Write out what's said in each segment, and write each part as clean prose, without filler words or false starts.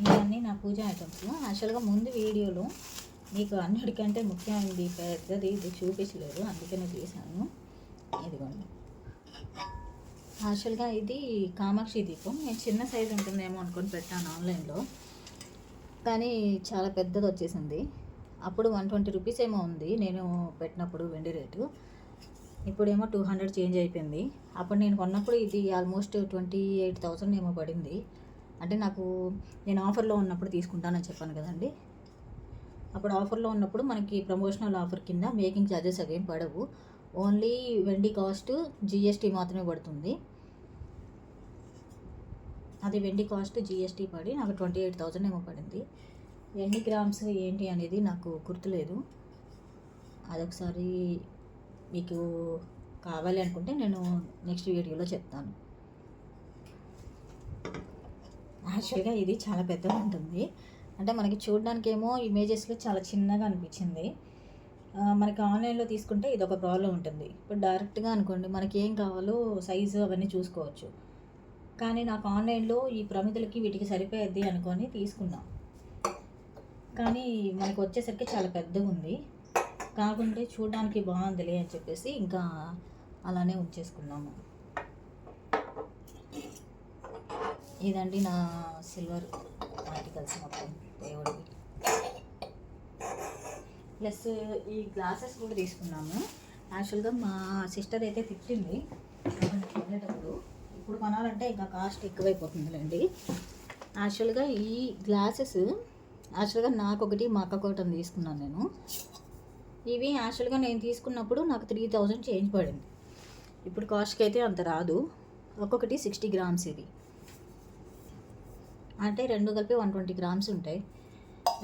ఇవన్నీ నా పూజ ఐటమ్స్. యాక్చువల్గా ముందు వీడియోలో మీకు అన్నిటికంటే ముఖ్యమైనది పెద్దది ఇది చూపించలేదు, అందుకనే తీశాను. ఇదిగోండి, యాక్చువల్గా ఇది కామాక్షి దీపం. నేను చిన్న సైజు ఉంటుందేమో అనుకొని పెట్టాను ఆన్లైన్లో, కానీ చాలా పెద్దది వచ్చేసింది. అప్పుడు 120 రూపీస్ ఏమో ఉంది నేను పెట్టినప్పుడు వెండి రేటు, ఇప్పుడేమో 200 చేంజ్ అయిపోయింది. అప్పుడు నేను కొన్నప్పుడు ఇది ఆల్మోస్ట్ 28,000 ఏమో పడింది. అంటే నేను ఆఫర్లో ఉన్నప్పుడు తీసుకుంటానని చెప్పాను కదండి. అప్పుడు ఆఫర్లో ఉన్నప్పుడు మనకి ప్రమోషనల్ ఆఫర్ కింద మేకింగ్ ఛార్జెస్ అవేం పడవు, ఓన్లీ వెండి కాస్ట్ జిఎస్టీ మాత్రమే పడుతుంది. అది వెండి కాస్ట్ జిఎస్టీ పడి నాకు 28,000 ఏమో పడింది. ఎన్ని గ్రామ్స్ ఏంటి అనేది నాకు గుర్తులేదు, అదొకసారి మీకు కావాలి అనుకుంటే నేను నెక్స్ట్ వీడియోలో చెప్తాను. యాక్చువల్గా ఇది చాలా పెద్దగా ఉంటుంది, అంటే మనకి చూడడానికి ఏమో ఇమేజెస్లో చాలా చిన్నగా అనిపించింది. మనకి ఆన్లైన్లో తీసుకుంటే ఇది ఒక ప్రాబ్లం ఉంటుంది. ఇప్పుడు డైరెక్ట్గా అనుకోండి మనకి ఏం కావాలో సైజు అవన్నీ చూసుకోవచ్చు. కానీ నాకు ఆన్లైన్లో ఈ ప్రమిదలకి వీటికి సరిపోయేది అనుకొని తీసుకున్నాం, కానీ మనకు వచ్చేసరికి చాలా పెద్దగా ఉంది. కాకుంటే చూడడానికి బాగుందిలే అని చెప్పేసి ఇంకా అలానే ఉంచేసుకున్నాము. ఇదండి నా సిల్వర్ ఆర్టికల్స్ మొత్తం దేవుడివి. ప్లస్ ఈ గ్లాసెస్ కూడా తీసుకున్నాము. యాక్చువల్గా మా సిస్టర్ అయితే తిట్టింది వెళ్ళేటప్పుడు, ఇప్పుడు కొనాలంటే ఇంకా కాస్ట్ ఎక్కువైపోతుందిలేండి. యాక్చువల్గా ఈ గ్లాసెస్ నాకొకటి మా అక్కకొకటి తీసుకున్నాను నేను. ఇవి యాక్చువల్గా నేను తీసుకున్నప్పుడు నాకు 3000 చేంజ్ పడింది. ఇప్పుడు కాస్ట్కి అయితే అంత రాదు. ఒక్కొక్కటి 60 గ్రామ్స్ ఇది, అంటే రెండు కలిపి 120 గ్రామ్స్ ఉంటాయి.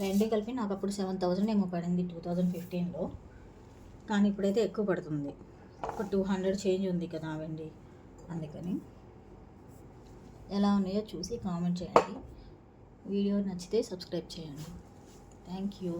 రెండు కలిపి నాకు అప్పుడు 7000 ఏమో పడింది 2015లో, కానీ ఇప్పుడైతే ఎక్కువ పడుతుంది. ఒక 200 చేంజ్ ఉంది కదా వెండి, అందుకని. ఎలా ఉన్నాయో చూసి కామెంట్ చేయండి. వీడియో నచ్చితే సబ్స్క్రైబ్ చేయండి. Thank you.